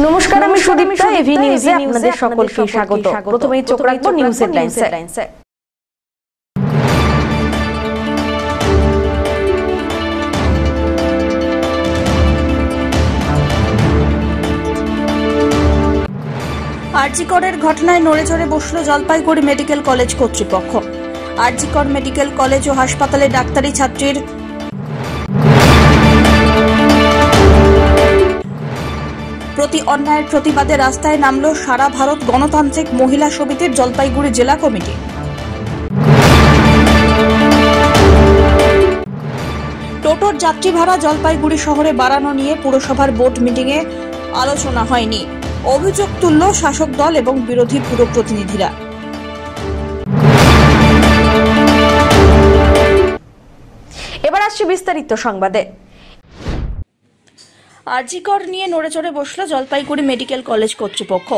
নমস্কার, আমি সুদীপ্তা। এভি নিউজে আপনাদের সকলকে স্বাগত। প্রথমেই চোখ রাখবো নিউজ হেডলাইনসে। আরজিকরের ঘটনায় নড়েচড়ে বসল জলপাইগুড়ি মেডিকেল কলেজ কর্তৃপক্ষ। আরজিকর মেডিকেল কলেজ ও হাসপাতালে ডাক্তারি ছাত্রীর প্রতি অন্যায়ের প্রতিবাদে রাস্তায় নামল সারা ভারত গণতান্ত্রিক মহিলা সমিতির জলপাইগুড়ি জেলা কমিটি। টোটোর যাত্রী ভাড়া জলপাইগুড়ি শহরে বাড়ানো নিয়ে পুরসভার বোর্ড মিটিংয়ে আলোচনা হয়নি, অভিযোগ তুলল শাসক দল এবং বিরোধী পুর প্রতিনিধিরা। এবার আসছে বিস্তারিত সংবাদে। আরজিকর নিয়ে নড়েচড়ে বসল জলপাইগুড়ি মেডিকেল কলেজ কর্তৃপক্ষ।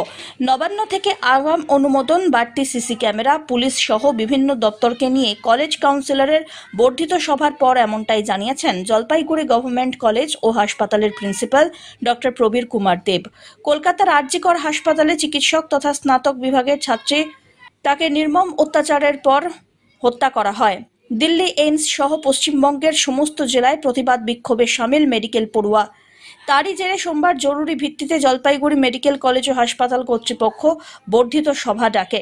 নবান্ন থেকে আগাম অনুমোদন, বাড়তি সিসি ক্যামেরা, পুলিশ সহ বিভিন্ন দপ্তরকে নিয়ে কলেজ কাউন্সিলরের বর্ধিত সভার পর এমনটাই জানিয়েছেন জলপাইগুড়ি গভর্নমেন্ট কলেজ ও হাসপাতালের প্রিন্সিপাল ডক্টর প্রবীর কুমার দেব। কলকাতার আরজিকর হাসপাতালে চিকিৎসক তথা স্নাতক বিভাগের ছাত্রী তাকে নির্মম অত্যাচারের পর হত্যা করা হয়। দিল্লি এইমস সহ পশ্চিমবঙ্গের সমস্ত জেলায় প্রতিবাদ বিক্ষোভে সামিল মেডিকেল পড়ুয়া। তারই জেরে সোমবার জরুরি ভিত্তিতে জলপাইগুড়ি মেডিকেল কলেজ ও হাসপাতাল কর্তৃপক্ষ বর্ধিত সভা ডাকে।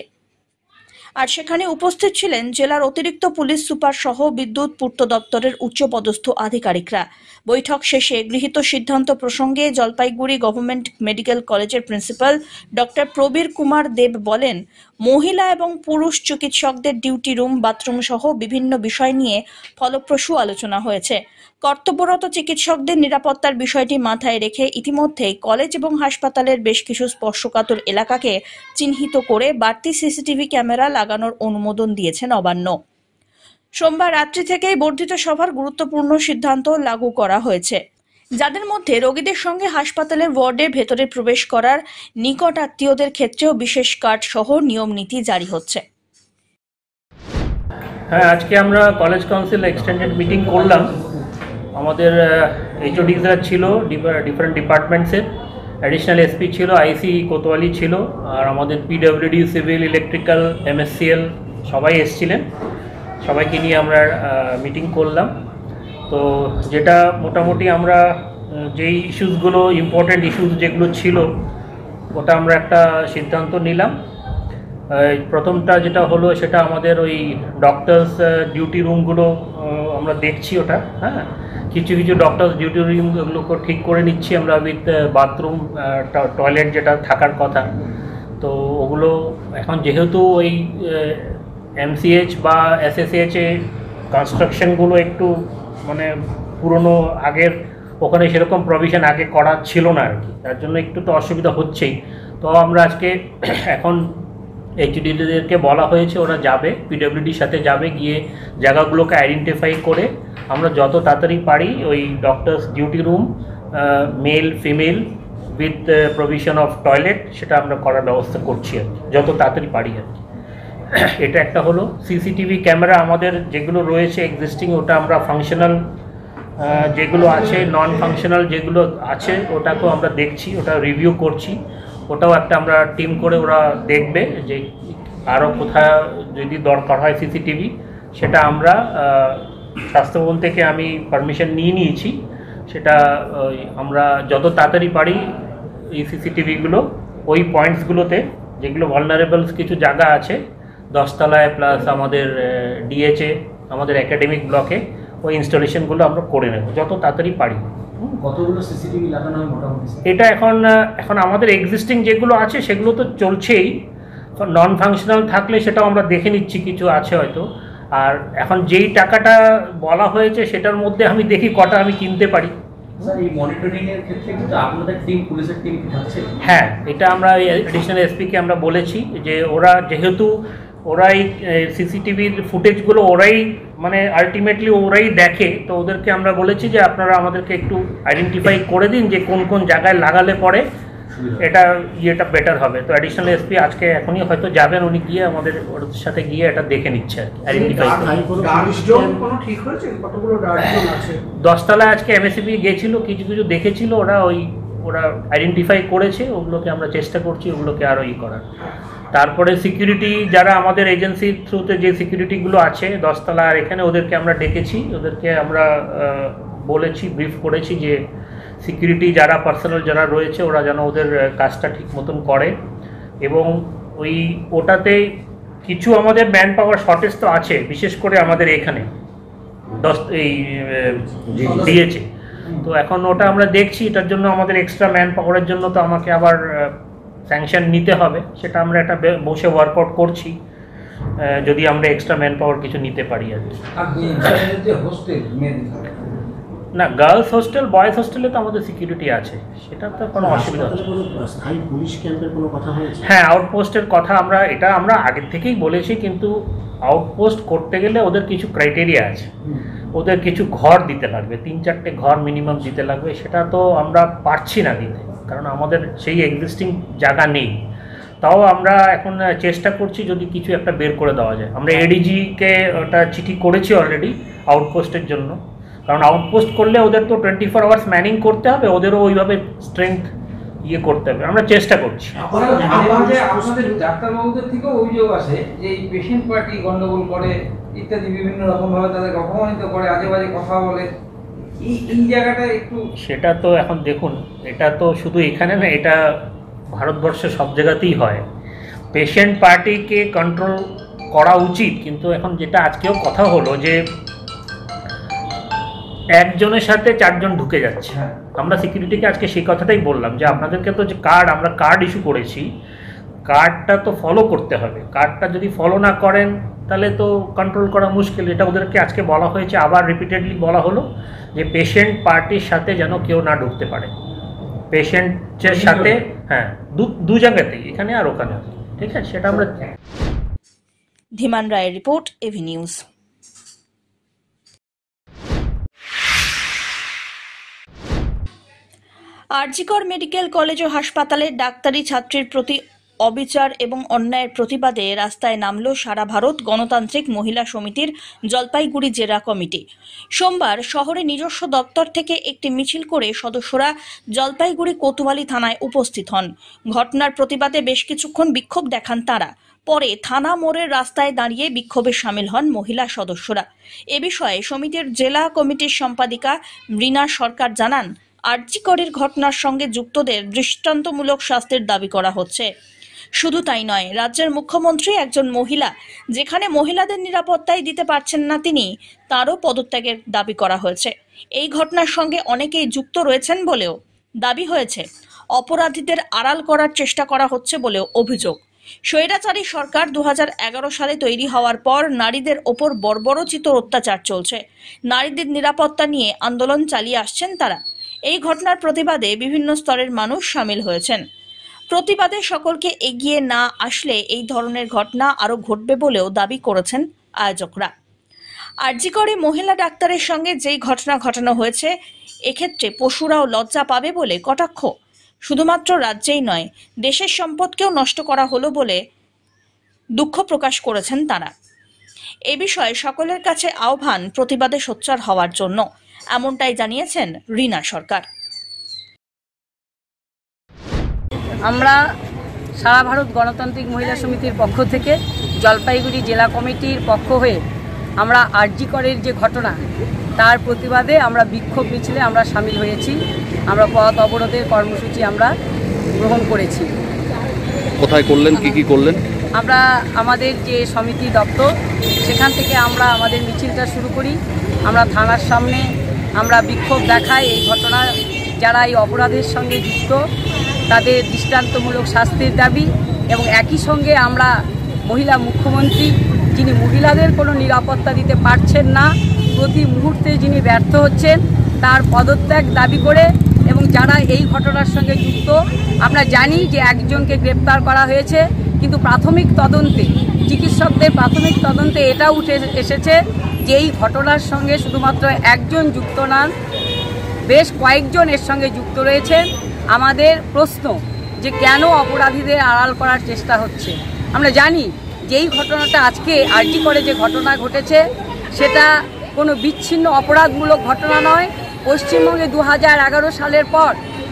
আর সেখানে উপস্থিত ছিলেন জেলার অতিরিক্ত পুলিশ সুপার সহ বিদ্যুৎ পূর্ত দপ্তরের উচ্চপদস্থ আধিকারিকরা। বৈঠক শেষে গৃহীত সিদ্ধান্ত প্রসঙ্গে জলপাইগুড়ি গভর্নমেন্ট মেডিকেল কলেজের প্রিন্সিপাল ডক্টর প্রবীর কুমার দেব বলেন, মহিলা এবং পুরুষ চিকিৎসকদের ডিউটি রুম, বাথরুম সহ বিভিন্ন বিষয় নিয়ে ফলপ্রসূ আলোচনা হয়েছে। কর্তব্যরত চিকিৎসকদের নিরাপত্তার বিষয়টি মাথায় রেখে ইতিমধ্যেই কলেজ এবং হাসপাতালের বেশ কিছু স্পর্শকাতর এলাকাকে চিহ্নিত করে বাড়তি সিসিটিভি ক্যামেরা লাগানোর অনুমোদন দিয়েছে নবান্ন। সোমবার রাত্রি থেকেই বর্ধিত সভার গুরুত্বপূর্ণ সিদ্ধান্ত লাগু করা হয়েছে, যাদের মধ্যে রোগীদের সঙ্গে হাসপাতালের ওয়ার্ডে ভেতরে প্রবেশ করার নিকট আত্মীয়দের ক্ষেত্রেও বিশেষ কার্ড সহ নিয়ম নীতি জারি হচ্ছে। হ্যাঁ, আজকে আমরা কলেজ কাউন্সিল এক্সটেন্ডেড মিটিং করলাম। আমাদের এইচওডিরা ছিল ডিফারেন্ট ডিপার্টমেন্টসের, অ্যাডিশনাল এসপি ছিল, আইসি কোতোয়ালি ছিল, আর আমাদের পিডব্লিউডি, সিভিল, ইলেকট্রিক্যাল, এমএসসিএল সবাই এসছিলেন। সবাইকে নিয়ে আমরা মিটিং করলাম। তো যেটা মোটামুটি আমরা যেই ইস্যুসগুলো, ইম্পর্টেন্ট ইস্যুস যেগুলো ছিল, ওটা আমরা একটা সিদ্ধান্ত নিলাম। প্রথমটা যেটা হলো সেটা আমাদের ওই ডক্টরস ডিউটি রুমগুলো আমরা দেখছি ওটা। হ্যাঁ, কিছু কিছু ডক্টরস ডিউটি রুমগুলোকে ঠিক করে নিচ্ছি আমরা, উইথ বাথরুম, টয়লেট যেটা থাকার কথা। তো ওগুলো এখন যেহেতু ওই এমসিএইচ বা এসএসএইচে কনস্ট্রাকশনগুলো একটু মানে পুরনো, আগের ওখানে সেরকম প্রভিশন আগে করা ছিল না আর কি, তার জন্য একটু তো অসুবিধা হচ্ছেই। তো আমরা আজকে এখন এইচডিদেরকে বলা হয়েছে, ওরা যাবে, পিডব্লিউডির সাথে যাবে, গিয়ে জায়গাগুলোকে আইডেন্টিফাই করে আমরা যত তাড়াতাড়ি পারি ওই doctors duty room, male female with provision of toilet, সেটা আমরা করার ব্যবস্থা করছি আর কি, যত তাড়াতাড়ি পারি আর কি। এটা একটা হলো। সিসিটিভি ক্যামেরা আমাদের যেগুলো রয়েছে এক্সিস্টিং, ওটা আমরা ফাংশনাল যেগুলো আছে, নন ফাংশনাল যেগুলো আছে ওটাকেও আমরা দেখছি, ওটা রিভিউ করছি। ওটাও একটা আমরা টিম করে ওরা দেখবে যে আরও কোথায় যদি দরকার হয় সিসিটিভি, সেটা আমরা স্বাস্থ্যভবন থেকে আমি পারমিশন নিয়েছি, সেটা আমরা যত তাড়াতাড়ি পারি এই সিসিটিভিগুলো ওই পয়েন্টসগুলোতে, যেগুলো ভালনারেবলস কিছু জায়গা আছে, 10 তলায় প্লাস আমাদের ডিএচএ, আমাদের একাডেমিক ব্লকে, ওই ইনস্টলেশনগুলো আমরা করে নেব যত তাড়াতাড়ি পারি। কতগুলো সিসিটিভি লাগানো হয় মোটামুটি? এটা এখন আমাদের এক্সিস্টিং যেগুলো আছে সেগুলো তো চলছেই, নন ফাংশনাল থাকলে সেটাও আমরা দেখে নিচ্ছি, কিছু আছে হয়তো। আর এখন যেই টাকাটা বলা হয়েছে সেটার মধ্যে আমি দেখি কটা আমি কিনতে পারি। স্যার, এই মনিটরিং এর ক্ষেত্রে কিন্তু আপনাদের টিম, পুলিশের টিম থাকছে? হ্যাঁ, এটা আমরা অ্যাডিশনাল এসপিকে আমরা বলেছি যে ওরা যেহেতু ওরাই সিসিটিভির ফুটেজগুলো ওরাই মানে আলটিমেটলি ওরাই দেখে, তো ওদেরকে আমরা বলেছি যে আপনারা আমাদেরকে একটু আইডেন্টিফাই করে দিন যে কোন কোন জায়গায় লাগালে পরে এটা ইয়েটা বেটার হবে। তো অ্যাডিশনাল এসপি আজকে এখনই হয়তো যাবেন, উনি গিয়ে আমাদের ওর সাথে গিয়ে এটা দেখে নিচ্ছে আর কি, আইডেন্টিফাই করে। 10 তলায় আজকে এমএসসিবি গেছিল, কিছু কিছু দেখেছিল ওরা, ওই ওরা আইডেন্টিফাই করেছে, ওগুলোকে আমরা চেষ্টা করছি ওগুলোকে আরও করার। তারপরে সিকিউরিটি যারা আমাদের এজেন্সির থ্রুতে যে সিকিউরিটিগুলো আছে 10 তলা, আর এখানে ওদেরকে আমরা ডেকেছি, ওদেরকে আমরা বলেছি, ব্রিফ করেছি যে সিকিউরিটি যারা পার্সোনাল যারা রয়েছে ওরা যেন ওদের কাজটা ঠিক মতন করে। এবং ওটাতে কিছু আমাদের ম্যান পাওয়ার শর্টেজ তো আছে, বিশেষ করে আমাদের এখানে দিয়েছে। তো এখন ওটা আমরা দেখছি, এটার জন্য আমাদের এক্সট্রা ম্যান পাওয়ারের জন্য তো আমাকে আবার স্যাংশন নিতে হবে, সেটা আমরা একটা বসে ওয়ার্কআউট করছি, যদি আমরা এক্সট্রা ম্যান পাওয়ার কিছু নিতে পারি আর কি। না, গার্লস হোস্টেল, বয়েজ হোস্টেলে তো আমাদের সিকিউরিটি আছে, সেটা তো কোনো অসুবিধা নেই। হ্যাঁ, আউটপোস্টের কথা আমরা আগের থেকেই বলেছি, কিন্তু আউটপোস্ট করতে গেলে ওদের কিছু ক্রাইটেরিয়া আছে, ওদের কিছু ঘর দিতে লাগবে, 3-4টে ঘর মিনিমাম দিতে লাগবে, সেটা তো আমরা পারছি না দিতে, কারণ আমাদের সেই এক্সিস্টিং জায়গা নেই। তাও আমরা এখন চেষ্টা করছি যদি কিছু একটা বের করে দেওয়া যায়। আমরা এডিজিকে ওটা চিঠি করেছি অলরেডি আউটপোস্টের জন্য, কারণ আউটপোস্ট করলে ওদের তো 24 আওয়ার্স ম্যানিং করতে হবে, ওদেরও ওইভাবে স্ট্রেংথ করতে হবে, আমরা চেষ্টা করছি। আপনাদের ডাক্তারবাবুদের থেকেও অভিযোগ আছে যে এই পেশেন্ট পার্টি গন্ডগোল করে ইত্যাদি, বিভিন্ন রকমভাবে তাদের অপমানিত করে, আজে বাজে কথা বলে, এই জায়গাটা একটু। সেটা তো এখন দেখুন, এটা তো শুধু এখানে না, এটা ভারতবর্ষে সব জায়গাতেই হয়। পেশেন্ট পার্টিকে কন্ট্রোল করা উচিত, কিন্তু এখন যেটা আজকেও কথা হলো যে একজনের সাথে 4 জন ঢুকে যাচ্ছে। আমরা সিকিউরিটিকে আজকে সেই কথাটাই বললাম যে আপনাদেরকে তো যে আমরা কার্ড ইস্যু করেছি, কার্ডটা তো ফলো করতে হবে, কার্ডটা যদি ফলো না করেন তাহলে তো কন্ট্রোল করা মুশকিল। এটা ওদেরকে আজকে বলা হয়েছে, আবার রিপিটেডলি বলা হলো যে পেশেন্ট পার্টির সাথে যেন কেউ না ঢুকতে পারে, পেশেন্টের সাথে, হ্যাঁ, দু জায়গাতেই, এখানে আর ওখানে, ঠিক আছে, সেটা আমরা। ধীমান রায়ের report, AV news. RG Kar medical college ও হাসপাতালে ডাক্তারি ছাত্রীর প্রতি অবিচার এবং অন্যায়ের প্রতিবাদে রাস্তায় নামল সারা ভারত গণতান্ত্রিক মহিলা সমিতির জলপাইগুড়ি জেলা কমিটি। সোমবার শহরে নিজস্ব দপ্তর থেকে একটি মিছিল করে সদস্যরা জলপাইগুড়ি কোতোয়ালি থানায় উপস্থিত হন। ঘটনার প্রতিবাদে বেশ কিছুক্ষণ বিক্ষোভ দেখান তারা। পরে থানা মোড়ের রাস্তায় দাঁড়িয়ে বিক্ষোভে সামিল হন মহিলা সদস্যরা। এ বিষয়ে সমিতির জেলা কমিটির সম্পাদিকা রীনা সরকার জানান, আরজিকরের ঘটনার সঙ্গে যুক্তদের দৃষ্টান্তমূলক শাস্তির দাবি করা হচ্ছে। শুধু তাই নয়, রাজ্যের মুখ্যমন্ত্রী একজন মহিলা, যেখানে মহিলাদের নিরাপত্তাই দিতে পারছেন না তিনি, তারও পদত্যাগের দাবি করা হয়েছে। এই ঘটনার সঙ্গে অনেকেই যুক্ত রয়েছেন বলেও দাবি হয়েছে। অপরাধীদের আড়াল করার চেষ্টা করা হচ্ছে বলেও অভিযোগ। স্বৈরাচারী সরকার 2011 সালে তৈরি হওয়ার পর নারীদের ওপর বর্বরোচিত অত্যাচার চলছে। নারীদের নিরাপত্তা নিয়ে আন্দোলন চালিয়ে আসছেন তারা। এই ঘটনার প্রতিবাদে বিভিন্ন স্তরের মানুষ সামিল হয়েছেন। প্রতিবাদে সকলকে এগিয়ে না আসলে এই ধরনের ঘটনা আরো ঘটবে বলেও দাবি করেছেন আয়োজকরা। আরজিকরে মহিলা ডাক্তারের সঙ্গে যেই ঘটনা ঘটানো হয়েছে, এক্ষেত্রে পশুরাও লজ্জা পাবে বলে কটাক্ষ। শুধুমাত্র রাজ্যেই নয়, দেশের সম্পদকেও নষ্ট করা হলো বলে দুঃখ প্রকাশ করেছেন তারা। এ বিষয়ে সকলের কাছে আহ্বান প্রতিবাদে সোচ্চার হওয়ার জন্য, এমনটাই জানিয়েছেন রীনা সরকার। আমরা সারা ভারত গণতান্ত্রিক মহিলা সমিতির পক্ষ থেকে জলপাইগুড়ি জেলা কমিটির পক্ষ হয়ে আমরা আরজিকরের যে ঘটনা তার প্রতিবাদে আমরা বিক্ষোভ মিছিলে আমরা সামিল হয়েছি। আমরা পথ অবরোধের কর্মসূচি আমরা গ্রহণ করেছি। কোথায় করলেন, কি করলেন? আমরা আমাদের যে সমিতি দপ্তর সেখান থেকে আমরা আমাদের মিছিলটা শুরু করি। আমরা থানার সামনে আমরা বিক্ষোভ দেখাই। এই ঘটনার যারা এই অপরাধের সঙ্গে যুক্ত তাদের দৃষ্টান্তমূলক শাস্তির দাবি, এবং একই সঙ্গে আমরা মহিলা মুখ্যমন্ত্রী যিনি মহিলাদের কোনো নিরাপত্তা দিতে পারছেন না, প্রতি মুহূর্তে যিনি ব্যর্থ হচ্ছেন, তার পদত্যাগ দাবি করে, এবং যারা এই ঘটনার সঙ্গে যুক্ত আমরা জানি যে একজনকে গ্রেপ্তার করা হয়েছে, কিন্তু প্রাথমিক তদন্তে চিকিৎসকদের প্রাথমিক তদন্তে এটা উঠে এসেছে যে এই ঘটনার সঙ্গে শুধুমাত্র একজন যুক্ত নন, বেশ কয়েকজন এর সঙ্গে যুক্ত রয়েছেন। আমাদের প্রশ্ন যে কেন অপরাধীদের আড়াল করার চেষ্টা হচ্ছে। আমরা জানি যে এই ঘটনাটা আজকে আরজিকরে যে ঘটনা ঘটেছে সেটা কোনো বিচ্ছিন্ন অপরাধমূলক ঘটনা নয়। পশ্চিমবঙ্গে 2011 সালের পর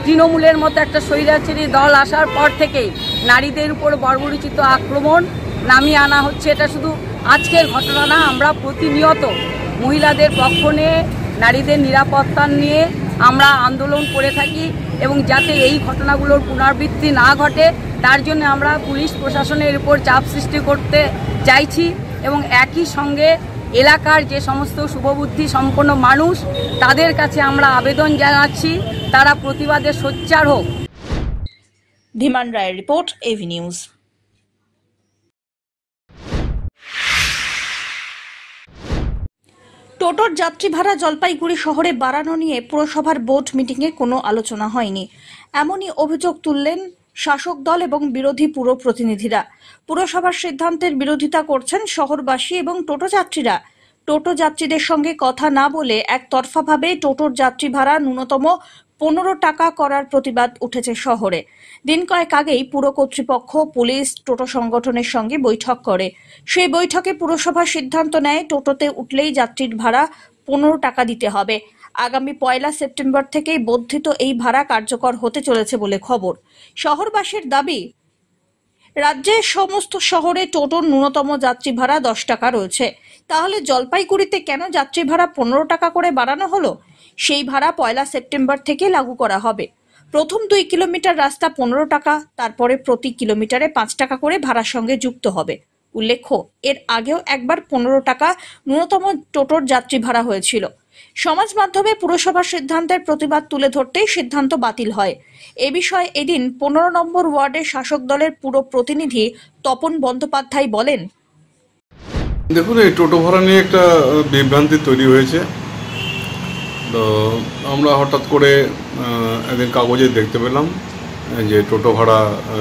তৃণমূলের মতো একটা স্বৈরাচারী দল আসার পর থেকেই নারীদের উপর বর্বরোচিত আক্রমণ নামিয়ে আনা হচ্ছে। এটা শুধু আজকের ঘটনা না, আমরা প্রতিনিয়ত মহিলাদের পক্ষ নিয়ে, নারীদের নিরাপত্তা নিয়ে আমরা আন্দোলন করে থাকি এবং যাতে এই ঘটনাগুলোর পুনরাবৃত্তি না ঘটে তার জন্য আমরা পুলিশ প্রশাসনের উপর চাপ সৃষ্টি করতে চাইছি এবং একই সঙ্গে এলাকার যে সমস্ত শুভবুদ্ধি সম্পন্ন মানুষ তাদের কাছে আমরা আবেদন জানাচ্ছি তারা প্রতিবাদে সোচ্চার হোক। ধীমান রায়ের রিপোর্ট, এভি নিউজ। টোটোর যাত্রী ভাড়া জলপাইগুড়ি শহরে বাড়ানো নিয়ে পুরসভার বোর্ড মিটিংয়ে কোনো আলোচনা হয়নি, এমনই অভিযোগ তুললেন শাসক দল এবং বিরোধী পুর প্রতিনিধিরা। পুরসভার সিদ্ধান্তের বিরোধিতা করছেন শহরবাসী এবং টোটো যাত্রীরা। টোটো যাত্রীদের সঙ্গে কথা না বলে একতরফাভাবে টোটোর যাত্রী ভাড়া ন্যূনতম 15 টাকা করার প্রতিবাদ উঠেছে শহরে। দিন কয়েক আগেই পুর কর্তৃপক্ষ, পুলিশ, টোটো সংগঠনের সঙ্গে বৈঠক করে। সেই বৈঠকে পুরসভা সিদ্ধান্ত নেয় টোটোতে উঠলেই যাত্রীর ভাড়া 15 টাকা দিতে হবে। আগামী 1 সেপ্টেম্বর থেকেই বর্ধিত এই ভাড়া কার্যকর হতে চলেছে বলে খবর। শহরবাসীর দাবি, রাজ্যের সমস্ত শহরে টোটোর ন্যূনতম যাত্রী ভাড়া 10 টাকা রয়েছে, তাহলে জলপাইগুড়িতে কেন যাত্রী ভাড়া 15 টাকা করে বাড়ানো হলো? সেই ভাড়া 1 সেপ্টেম্বর থেকে লাগু করা হবে। প্রথম 2 কিলোমিটার রাস্তা 15 টাকা, তারপরে প্রতি কিলোমিটারে 5 টাকা করে ভাড়ার সঙ্গে যুক্ত হবে। উল্লেখ্য, এর আগেও একবার 15 টাকা ন্যূনতম টোটোর যাত্রী ভাড়া হয়েছিল। সমাজ মাধ্যমে পুরসভার সিদ্ধান্তের প্রতিবাদ তুলে ধরতেই সিদ্ধান্ত বাতিল হয়। এ বিষয়ে এদিন 15 নম্বর ওয়ার্ডের শাসক দলের পুর প্রতিনিধি তপন বন্দ্যোপাধ্যায় বলেন, দেখুন, এই টোটো ভাড়া নিয়ে একটা বিভ্রান্তি তৈরি হয়েছে। তো আমরা হঠাৎ করে একদিন কাগজে দেখতে পেলাম যে টোটো ভাড়া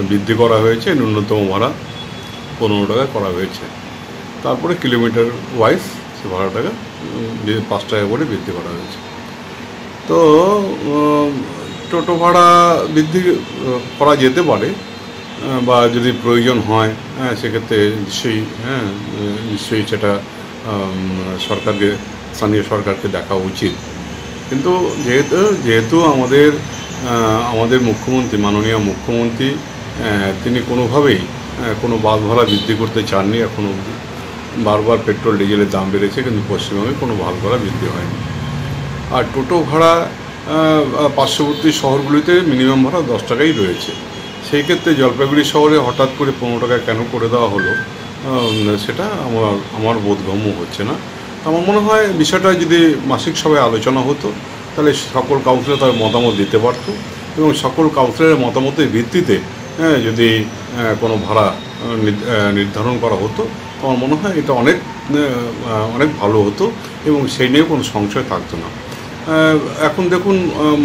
বৃদ্ধি করা হয়েছে, ন্যূনতম ভাড়া 15 টাকা করা হয়েছে। তারপরে কিলোমিটার ওয়াইজ সে ভাড়াটাকে 5 টাকা করে বৃদ্ধি করা হয়েছে। তো টোটো ভাড়া বৃদ্ধি করা যেতে পারে বা যদি প্রয়োজন হয় সেক্ষেত্রে নিশ্চয়ই সেটা সরকারকে, স্থানীয় সরকারকে দেখা উচিত। কিন্তু যেহেতু আমাদের মুখ্যমন্ত্রী, মাননীয় মুখ্যমন্ত্রী, তিনি কোনোভাবেই কোনো বাস ভাড়া বৃদ্ধি করতে চাননি এখনও অবধি। বারবার পেট্রোল ডিজেলের দাম বেড়েছে, কিন্তু পশ্চিমবঙ্গে কোনো বাস ভাড়া বৃদ্ধি হয়নি। আর টোটো ভাড়া পার্শ্ববর্তী শহরগুলিতে মিনিমাম ভাড়া 10 টাকাই রয়েছে। সেই ক্ষেত্রে জলপাইগুড়ি শহরে হঠাৎ করে 15 টাকা কেন করে দেওয়া হলো সেটা আমার বোধগম্য হচ্ছে না। আমার মনে হয় বিষয়টা যদি মাসিক সভায় আলোচনা হতো তাহলে সকল কাউন্সিলর তার মতামত দিতে পারত এবং সকল কাউন্সিলরের মতামতের ভিত্তিতে যদি কোনো ভাড়া নির্ধারণ করা হতো আমার মনে হয় এটা অনেক ভালো হতো এবং সেই নিয়ে কোনো সংশয় থাকতো না। এখন দেখুন,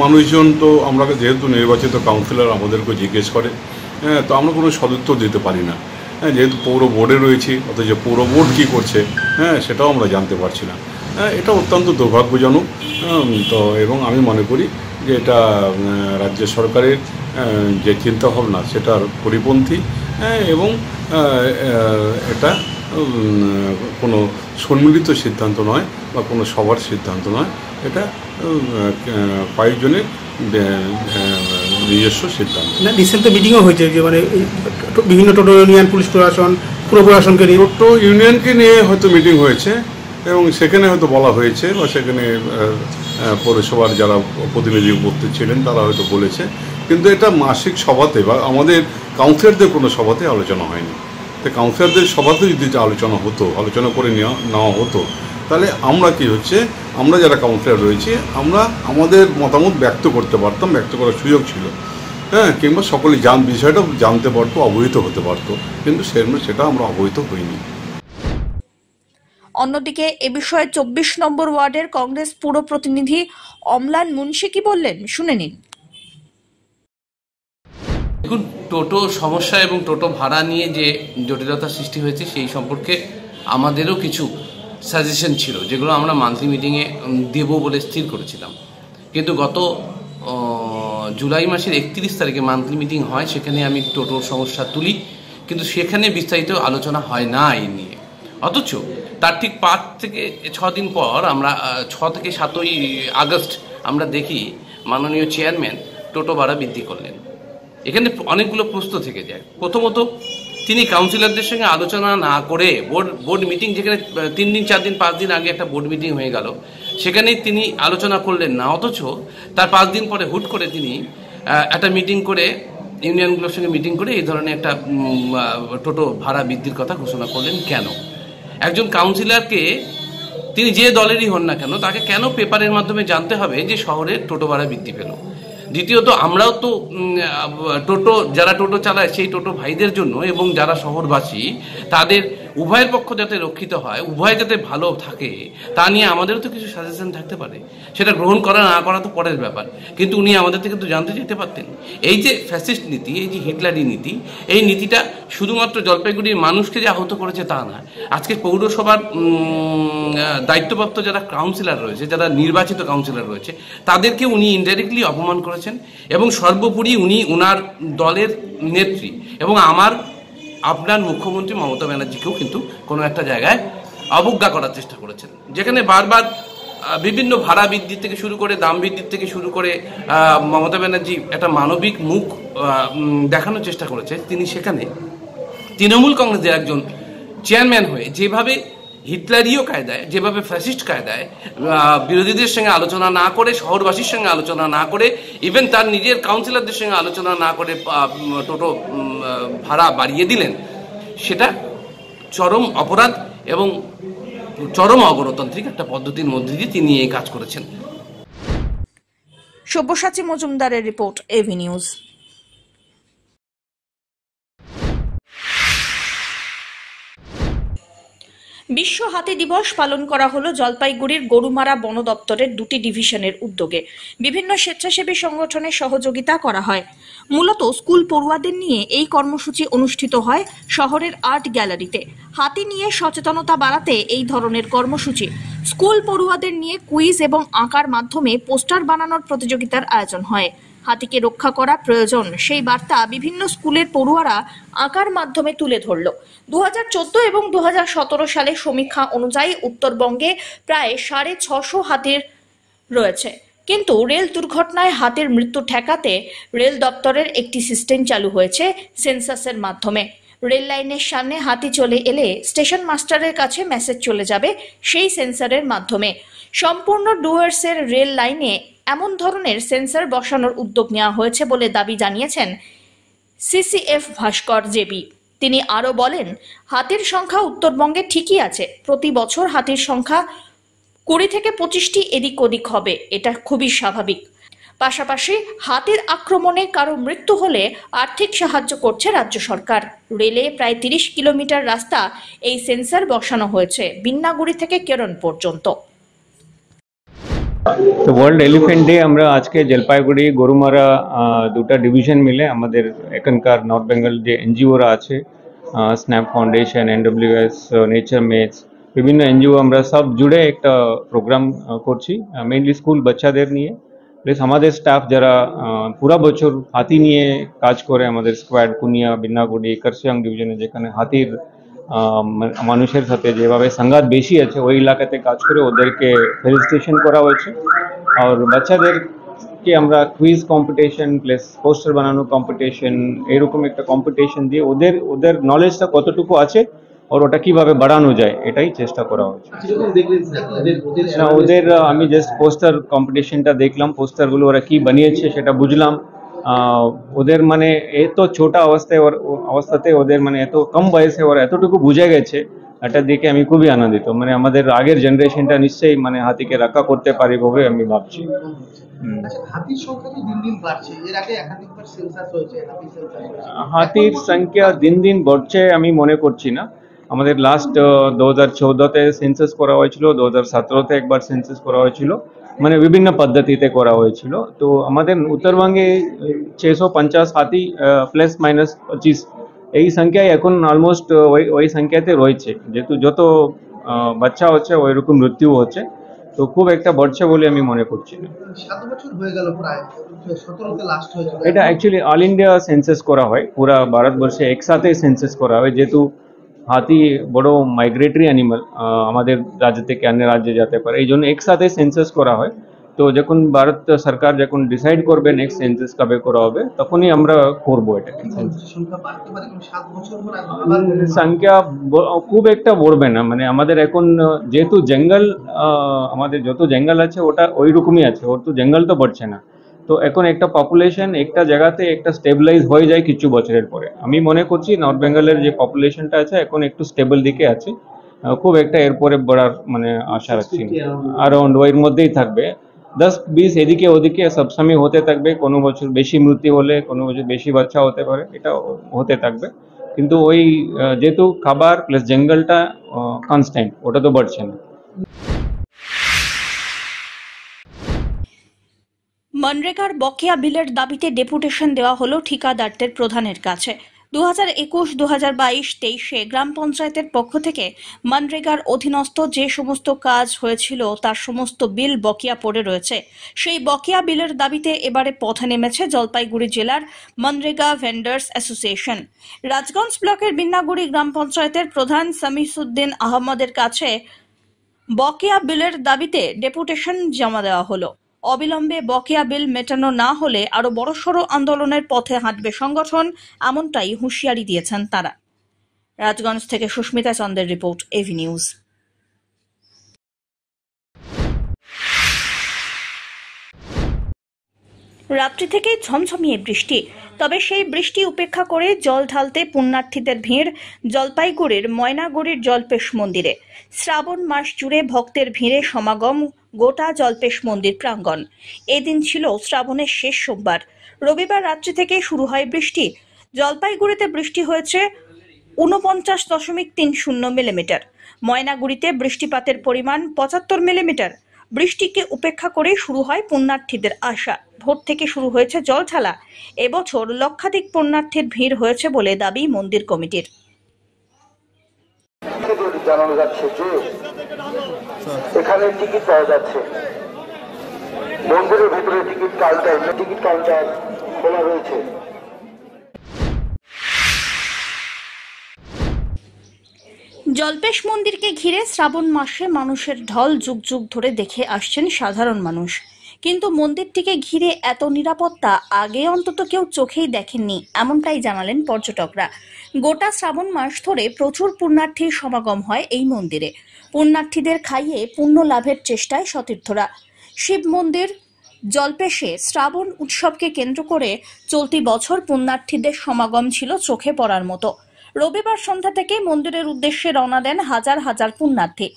মানুষজন তো আমরা যেহেতু নির্বাচিত কাউন্সিলর আমাদেরকে জিজ্ঞেস করে, তো আমরা কোনো সদুত্তর দিতে পারি না। যেহেতু পৌর বোর্ডে রয়েছি, অথচ পৌর বোর্ড কী করছে সেটাও আমরা জানতে পারছি না। এটা অত্যন্ত দুর্ভাগ্যজনক। তো এবং আমি মনে করি যে এটা রাজ্য সরকারের যে চিন্তাভাবনা সেটার পরিপন্থী এবং এটা কোনো সম্মিলিত সিদ্ধান্ত নয় বা কোনো সবার সিদ্ধান্ত নয়। এটা কয়েকজনের নিজস্ব সিদ্ধান্ত। রিসেন্ট মিটিংও হয়েছে যে মানে বিভিন্ন টোটো ইউনিয়ন, পুলিশ প্রশাসন, পুর প্রশাসনকে নিয়ে, টোটো ইউনিয়নকে নিয়ে হয়তো মিটিং হয়েছে এবং সেখানে হয়তো বলা হয়েছে বা সেখানে পৌরসভার যারা প্রতিনিধি উপস্থিত ছিলেন তারা হয়তো বলেছে, কিন্তু এটা মাসিক সভাতে বা আমাদের কাউন্সিলরদের কোনো সভাতে আলোচনা হয়নি। তো কাউন্সিলরদের সভাতে যদি আলোচনা করে নেওয়া হতো তাহলে আমরা কি হচ্ছে, আমরা যারা কাউন্সিলর রয়েছে আমরা আমাদের মতামত ব্যক্ত করতে পারতাম, ব্যক্ত করার সুযোগ ছিল, কিংবা সকলে বিষয়টা জানতে পারতো, অবহিত হতে পারতো, কিন্তু সেটা আমরা অবহিত হইনি। অন্যদিকে এ বিষয়ে 24 নম্বর ওয়ার্ডের কংগ্রেস পুর প্রতিনিধি অমলান মুন্সি কি বললেন, শুনে নিন। দেখুন, টোটো সমস্যা এবং টোটো ভাড়া নিয়ে যে জটিলতার সৃষ্টি হয়েছে সেই সম্পর্কে আমাদেরও কিছু সাজেশন ছিল, যেগুলো আমরা মান্থলি মিটিংয়ে দেব বলে স্থির করেছিলাম। কিন্তু গত জুলাই মাসের 31 তারিখে মান্থলি মিটিং হয়, সেখানে আমি টোটোর সমস্যা তুলি, কিন্তু সেখানে বিস্তারিত আলোচনা হয় না এই নিয়ে। অথচ তার ঠিক 5 থেকে 6 দিন পর আমরা 6 থেকে 7ই আগস্ট আমরা দেখি মাননীয় চেয়ারম্যান টোটো ভাড়া বৃদ্ধি করলেন? এখানে অনেকগুলো প্রশ্ন থেকে যায়। প্রথমত, তিনি কাউন্সিলরদের সঙ্গে আলোচনা না করে বোর্ড মিটিং, যেখানে 3 দিন 4 দিন 5 দিন আগে একটা বোর্ড মিটিং হয়ে গেল, সেখানেই তিনি আলোচনা করলেন না, অথচ তার 5 দিন পরে হুট করে তিনি একটা মিটিং করে, ইউনিয়নগুলোর সঙ্গে মিটিং করে এই ধরনের একটা টোটো ভাড়া বৃদ্ধির কথা ঘোষণা করলেন কেন? একজন কাউন্সিলরকে, তিনি যে দলেরই হন না কেন, তাকে কেন পেপারের মাধ্যমে জানতে হবে যে শহরে টোটো ভাড়া বৃদ্ধি পেল? দ্বিতীয়ত, আমরাও তো যারা টোটো চালায় সেই টোটো ভাইদের জন্য এবং যারা শহরবাসী, তাদের উভয়ের পক্ষ যাতে রক্ষিত হয়, উভয় যাতে ভালো থাকে, তা নিয়ে আমাদেরও তো কিছু সাজেশন থাকতে পারে। সেটা গ্রহণ করা না করা তো পরের ব্যাপার, কিন্তু উনি আমাদের থেকে তো জানতে যেতে পারতেন। এই যে ফ্যাসিস্ট নীতি, এই যে হিটলারি নীতি, এই নীতিটা শুধুমাত্র জলপাইগুড়ির মানুষকে যে আহত করেছে তা না, আজকে পৌরসভার দায়িত্বপ্রাপ্ত যারা কাউন্সিলর রয়েছে, যারা নির্বাচিত কাউন্সিলর রয়েছে, তাদেরকে উনি ইনডাইরেক্টলি অপমান করেছেন। এবং সর্বোপরি উনি ওনার দলের নেত্রী এবং আপনার মুখ্যমন্ত্রী মমতা ব্যানার্জিকেও কিন্তু কোনো একটা জায়গায় অবজ্ঞা করার চেষ্টা করেছেন, যেখানে বারবার বিভিন্ন ভাড়া বৃদ্ধি থেকে শুরু করে, দাম বৃদ্ধির থেকে শুরু করে মমতা ব্যানার্জি একটা মানবিক মুখ দেখানোর চেষ্টা করেছে। তিনি সেখানে তৃণমূল কংগ্রেসের একজন চেয়ারম্যান হয়ে যেভাবে হিটলারীয় কায়দায়, যেভাবে ফ্যাসিস্ট কায়দায় বিরোধীদের সঙ্গে আলোচনা না করে, শহরবাসীর সঙ্গে আলোচনা না করে, ইভেন তার নিজের কাউন্সিলরদের সঙ্গে আলোচনা না করে টোটো ভাড়া বাড়িয়ে দিলেন, সেটা চরম অপরাধ এবং চরম অগণতান্ত্রিক একটা পদ্ধতির মধ্যে দিয়ে তিনি এই কাজ করেছেন। সব্যসাচী মজুমদারের রিপোর্ট, এভি নিউজ। বিশ্ব হাতি দিবস পালন করা হলো জলপাইগুড়ির গরুমারা বন দপ্তরের 2টি ডিভিশনের উদ্যোগে। বিভিন্ন স্বেচ্ছাসেবী সংগঠনের সহযোগিতা করা হয়। মূলত স্কুল পড়ুয়াদের নিয়ে এই কর্মসূচি অনুষ্ঠিত হয় শহরের আর্ট গ্যালারিতে। হাতি নিয়ে সচেতনতা বাড়াতে এই ধরনের কর্মসূচি। স্কুল পড়ুয়াদের নিয়ে কুইজ এবং আঁকার মাধ্যমে পোস্টার বানানোর প্রতিযোগিতার আয়োজন হয়। হাতিকে রক্ষা করা প্রয়োজন, সেই বার্তা বিভিন্ন স্কুলের পড়ুয়ারা আঁকার মাধ্যমে তুলে ধরল। 2014 এবং 2017 সালে সমীক্ষা অনুযায়ী উত্তরবঙ্গে প্রায় 650 হাতির রয়েছে, কিন্তু রেল দুর্ঘটনায় হাতির মৃত্যু ঠেকাতে রেল দপ্তরের একটি সিস্টেম চালু হয়েছে সেন্সাসের মাধ্যমে। রেল লাইনের সামনে হাতি চলে এলে স্টেশন মাস্টারের কাছে মেসেজ চলে যাবে সেই সেন্সারের মাধ্যমে। সম্পূর্ণ ডুয়ার্সের রেল লাইনে এমন ধরনের সেন্সর বসানোর উদ্যোগ নেওয়া হয়েছে বলে দাবি জানিয়েছেন সিসিএফ ভাস্কর জেবি। তিনি আরও বলেন, হাতির সংখ্যা উত্তরবঙ্গে ঠিকই আছে, প্রতি বছর হাতির সংখ্যা 20 থেকে 25টি এদিক ওদিক হবে, এটা খুবই স্বাভাবিক। পাশাপাশি হাতির আক্রমণে কারো মৃত্যু হলে আর্থিক সাহায্য করছে রাজ্য সরকার। রেলে প্রায় 30 কিলোমিটার রাস্তা এই সেন্সর বসানো হয়েছে, বিন্নাগুড়ি থেকে কেরন পর্যন্ত। তো ওয়ার্ল্ড এলিফ্যান্ট ডে আমরা আজকে জলপাইগুড়ি গরুমারা 2টা ডিভিশন মিলে আমাদের এখানকার নর্থ বেঙ্গল যে এনজিওরা আছে, স্ন্যাপ ফাউন্ডেশন, এনডব্লিউএস, নেচার মেটস, বিভিন্ন এনজিও আমরা সব জুড়ে একটা প্রোগ্রাম করছি, মেইনলি স্কুল বাচ্চাদের নিয়ে। প্লাস আমাদের স্টাফ যারা পুরা বছর হাতি নিয়ে কাজ করে, আমাদের স্কোয়াড কুনিয়া, বিন্নাগুড়ি, কার্শিয়াং ডিভিশনে যেখানে হাতির মানুষের সাথে যেভাবে সংঘাত বেশি আছে ওই এলাকাতে কাজ করে ওদেরকে ফেলিসিটেশন করা হয়েছে। আর বাচ্চাদেরকে আমরা কুইজ কম্পিটিশন প্লাস পোস্টার বানানো কম্পিটিশন, এরকম একটা কম্পিটিশন দিয়ে ওদের নলেজটা কতটুকু আছে আর ওটা কিভাবে বাড়ানো যায় এটাই চেষ্টা করা হয়েছে। না, ওদের আমি জাস্ট পোস্টার কম্পিটিশনটা দেখলাম, পোস্টারগুলো ওরা কি বানিয়েছে সেটা বুঝলাম। ওদের মানে এত ছোট অবস্থাতে ওদের মানে এত কম বয়সে ওরা এতটুকু বুঝে গেছে, এটা দেখে আমি খুবই আনন্দিত। মানে আমাদের আগের জেনারেশনটা নিশ্চয়ই মানে হাতিকে রক্ষা করতে পারে বলে আমি ভাবছি। হাতির সংখ্যা তো দিন দিন বাড়ছে, এর আগে একাধিকবার সেন্সাস হয়েছে, হাতির সংখ্যা দিন দিন বাড়ছে আমি মনে করছি না। আমাদের লাস্ট 2014-তে সেন্সাস করা হয়েছিল, 2017-তে একবার সেন্সাস করা হয়েছিল, মানে বিভিন্ন পদ্ধতিতে করা হয়েছিল। তো আমাদের উত্তরবঙ্গে 650 হাতি প্লাস মাইনাস 25 এই সংখ্যায় এখন অলমোস্ট ওই সংখ্যাতে রয়েছে। যেহেতু যত বাচ্চা হচ্ছে ওই রকম মৃত্যু হচ্ছে, তো খুব একটা বাড়ছে বলে আমি মনে করছি না। 7 বছর হয়ে গেল, প্রায় 17-তে লাস্ট হয়েছিল। এটা অ্যাকচুয়ালি অল ইন্ডিয়া সেন্সাস করা হয়, পুরা ভারতবর্ষে একসাথে সেন্সাস করা হয়। যেহেতু হাতি বড় মাইগ্রেটরি অ্যানিমাল, আমাদের রাজ্য থেকে অন্য রাজ্যে যেতে পারে, এই জন্য একসাথে সেন্সাস করা হয়। তো যখন ভারত সরকার যখন ডিসাইড করবে নেক্সট সেন্সাস কবে করা হবে তখনই আমরা করবো এটাকে। সংখ্যা খুব একটা বাড়বে না, মানে আমাদের এখন যেহেতু জঙ্গল আমাদের যত জঙ্গল আছে ওটা ওই রকমই আছে, ওর তো জঙ্গল তো বাড়ছে না। তো এখন একটা পপুলেশন একটা জায়গাতে একটা স্টেবিলাইজ হয়ে যায় কিছু বছরের পরে। আমি মনে করছি নর্থ বেঙ্গলের যে পপুলেশনটা আছে এখন একটু স্টেবল দিকে আছে, খুব একটা এরপরে বাড়ার মানে আশা রাখছি না। অ্যারাউন্ড ওর মধ্যেই থাকবে, 10-20 এদিকে ওদিকে সবসময় হতে থাকবে। কোনো বছর বেশি মৃত্যু হলে কোনো বছর বেশি বাচ্চা হতে পারে, এটা হতে থাকবে। কিন্তু ওই যেহেতু খাবার প্লাস জঙ্গলটা কনস্ট্যান্ট, ওটা তো বাড়ছে না। মনরেগার বকেয়া বিলের দাবিতে ডেপুটেশন দেওয়া হলো ঠিকাদারদের প্রধানের কাছে। 2021-2022-23 গ্রাম পঞ্চায়েতের পক্ষ থেকে মনরেগার অধীনস্থ যে সমস্ত কাজ হয়েছিল তার সমস্ত বিল বকেয়া পড়ে রয়েছে। সেই বকেয়া বিলের দাবিতে এবারে পথে নেমেছে জলপাইগুড়ি জেলার মনরেগা ভেন্ডার্স অ্যাসোসিয়েশন। রাজগঞ্জ ব্লকের বিন্নাগুড়ি গ্রাম পঞ্চায়েতের প্রধান সামিসুদ্দিন আহমদের কাছে বকেয়া বিলের দাবিতে ডেপুটেশন জমা দেওয়া হলো। অবিলম্বে বকেয়া বিল মেটানো না হলে আরো বড়সড় আন্দোলনের পথে হাঁটবে সংগঠন, এমনটাই হুঁশিয়ারি দিয়েছেন তারা। রাজগঞ্জ থেকে সুস্মিতা চন্দ্রের রিপোর্ট, এভি নিউজ। রাত্রি থেকে ঝমঝমিয়ে বৃষ্টি, তবে সেই বৃষ্টি উপেক্ষা করে জল ঢালতে পুণ্যার্থীদের ভিড় জলপাইগুড়ির ময়নাগুড়ির জল্পেশ মন্দিরে। শ্রাবণ মাস জুড়ে ভক্তের ভিড়ে সমাগম গোটা জল্পেশ মন্দির প্রাঙ্গণ। এদিন ছিল শ্রাবণের শেষ সোমবার। রবিবার রাত্রি থেকে শুরু হয় বৃষ্টি। জলপাইগুড়িতে বৃষ্টি হয়েছে 49.30 মিলিমিটার। ময়নাগুড়িতে বৃষ্টিপাতের পরিমাণ 75 মিলিমিটার। বৃষ্টিকে উপেক্ষা করে শুরু হয় পুণ্যার্থীদের আসা। ভোর থেকে শুরু হয়েছে জল ঢালা। এবছর লক্ষাধিক পুণ্যার্থীর ভিড় হয়েছে বলে দাবি মন্দির কমিটির। জানানো যাচ্ছে যে এখানে টিকিট পাওয়া যাচ্ছে, মন্দিরের ভিতরে টিকিট কাউন্টার খোলা রয়েছে। জল্পেশ মন্দিরকে ঘিরে শ্রাবণ মাসে মানুষের ঢল যুগ যুগ ধরে দেখে আসছেন সাধারণ মানুষ, কিন্তু মন্দিরটিকে ঘিরে এত নিরাপত্তা আগে অন্তত কেউ চোখেই দেখেননি, এমনটাই জানালেন পর্যটকরা। গোটা শ্রাবণ মাস ধরে প্রচুর পুণ্যার্থীর সমাগম হয় এই মন্দিরে। পুণ্যার্থীদের খাইয়ে পুণ্য লাভের চেষ্টায় সতীর্থরা। শিব মন্দির জল্পেশে শ্রাবণ উৎসবকে কেন্দ্র করে চলতি বছর পুণ্যার্থীদের সমাগম ছিল চোখে পড়ার মতো। রবিবার সন্ধ্যা থেকে মন্দিরের উদ্দেশ্যে রওনা দেন হাজার হাজার পুণ্যার্থী।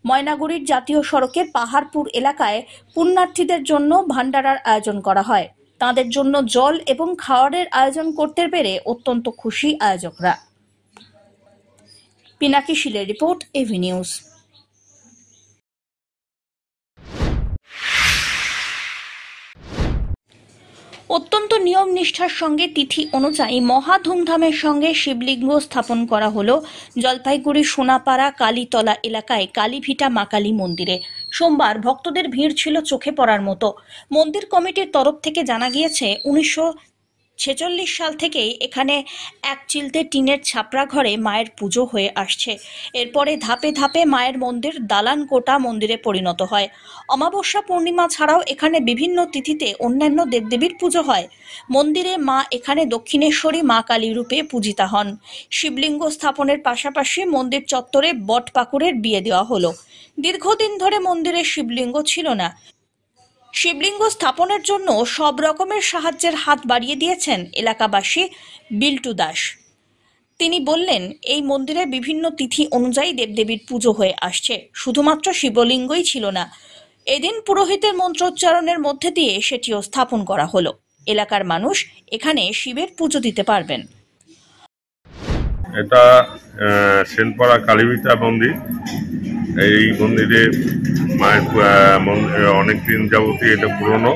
ময়নাগুড়ির জাতীয় সড়কের পাহাড়পুর এলাকায় পুণ্যার্থীদের জন্য ভান্ডারার আয়োজন করা হয়। তাদের জন্য জল এবং খাওয়ারের আয়োজন করতে পেরে অত্যন্ত খুশি আয়োজকরা। পিনাকি শীলের রিপোর্ট, এভি নিউজ। অত্যন্ত নিয়ম নিষ্ঠার সঙ্গে তিথি অনুযায়ী মহা ধুমধামের সঙ্গে শিবলিঙ্গ স্থাপন করা হলো জলপাইগুড়ি সোনাপাড়া কালীতলা এলাকায় কালীভিটা মা কালী মন্দিরে। সোমবার ভক্তদের ভিড় ছিল চোখে পড়ার মতো। মন্দির কমিটির তরফ থেকে জানা গিয়েছে 1946 সাল থেকেই এখানে এক চিলতে টিনের ছাপরা ঘরে মায়ের পুজো হয়ে আসছে। এরপরে ধাপে ধাপে মায়ের মন্দির দালান কোটা মন্দিরে পরিণত হয়। অমাবস্যা পূর্ণিমা ছাড়াও এখানে বিভিন্ন তিথিতে অন্যান্য দেবদেবীর পুজো হয়। মন্দিরে মা এখানে দক্ষিণেশ্বরী মা কালী রূপে পূজিতা হন। শিবলিঙ্গ স্থাপনের পাশাপাশি মন্দির চত্বরে বট পাকুড়ের বিয়ে দেওয়া হলো। দীর্ঘদিন ধরে মন্দিরে শিবলিঙ্গ ছিল না। শিবলিঙ্গ স্থাপনের জন্য সব রকমের সাহায্যের হাত বাড়িয়ে দিয়েছেন এলাকাবাসী বিল্টু দাস। তিনি বললেন, এই মন্দিরে বিভিন্ন তিথি অনুযায়ী দেবদেবীর পুজো হয়ে আসছে, শুধুমাত্র শিবলিঙ্গই ছিল না। এদিন পুরোহিতের মন্ত্রোচ্চারণের মধ্যে দিয়ে সেটিও স্থাপন করা হলো। এলাকার মানুষ এখানে শিবের পুজো দিতে পারবেন। এটা সেনপাড়া কালীভিটা মন্দির। এই মন্দিরে মায়ের অনেকদিন যাবতীয় এটা পুরনো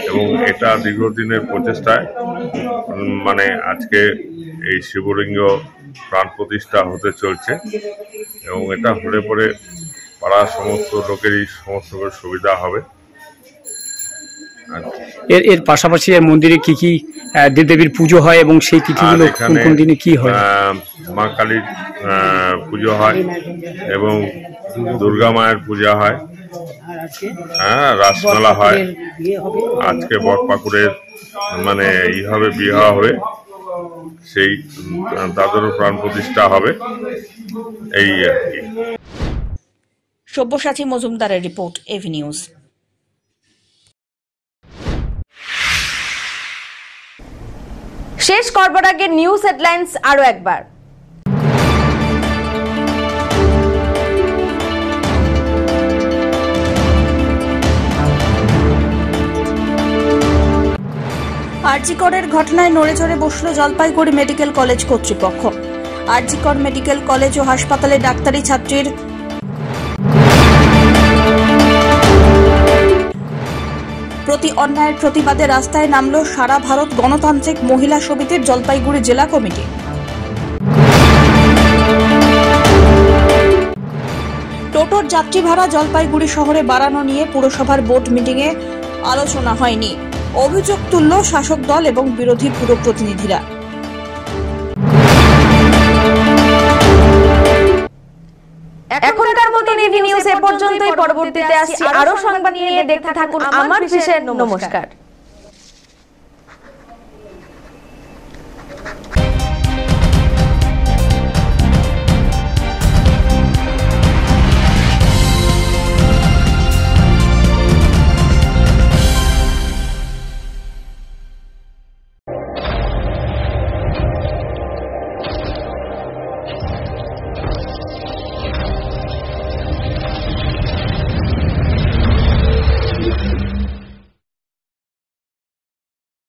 এবং এটা দীর্ঘদিনের প্রচেষ্টায় মানে আজকে এই শিবলিঙ্গ প্রাণ প্রতিষ্ঠা হতে চলছে এবং এটা হলে পরে পাড়ার সমস্ত লোকেরই সমস্ত সুবিধা হবে। এর পাশাপাশি মন্দিরে কি কি দেবদেবীর পুজো হয় এবং সেই তিথিগুলো কোন কোন দিনে কি হয়? মা কালীর পুজো হয় এবং দুর্গা মায়ের পূজা হয় হ্যাঁ, রাসমেলা হয় আজকে। বটপাকুড়ের মানে এইভাবে বিয়ে হবে, সেই তাদেরও প্রাণ প্রতিষ্ঠা হবে, এই আর কি। সব্যসাচী মজুমদারের রিপোর্ট, এভি নিউজ। শেষ করবার আগে নিউজ হেডলাইন্স আরো একবার। আরজি করের ঘটনায় নড়েচড়ে বসল জলপাইগুড়ি মেডিকেল কলেজ কর্তৃপক্ষ। আরজি কর মেডিকেল কলেজ ও হাসপাতালে ডাক্তারি ছাত্রীর প্রতি অন্যায়ের প্রতিবাদে রাস্তায় নামল সারা ভারত গণতান্ত্রিক মহিলা সমিতির জলপাইগুড়ি জেলা কমিটি। টোটোর যাত্রী ভাড়া জলপাইগুড়ি শহরে বাড়ানো নিয়ে পুরসভার বোর্ড মিটিংয়ে আলোচনা হয়নি, অভিযোগ তুলল শাসক দল এবং বিরোধী পুর প্রতিনিধিরা। এখনকার মতো এভি নিউজ এ পর্যন্তই। পরবর্তীতে আসছি আরো সংবাদ নিয়ে, দেখতে থাকুন আমার বিশেষ। নমস্কার।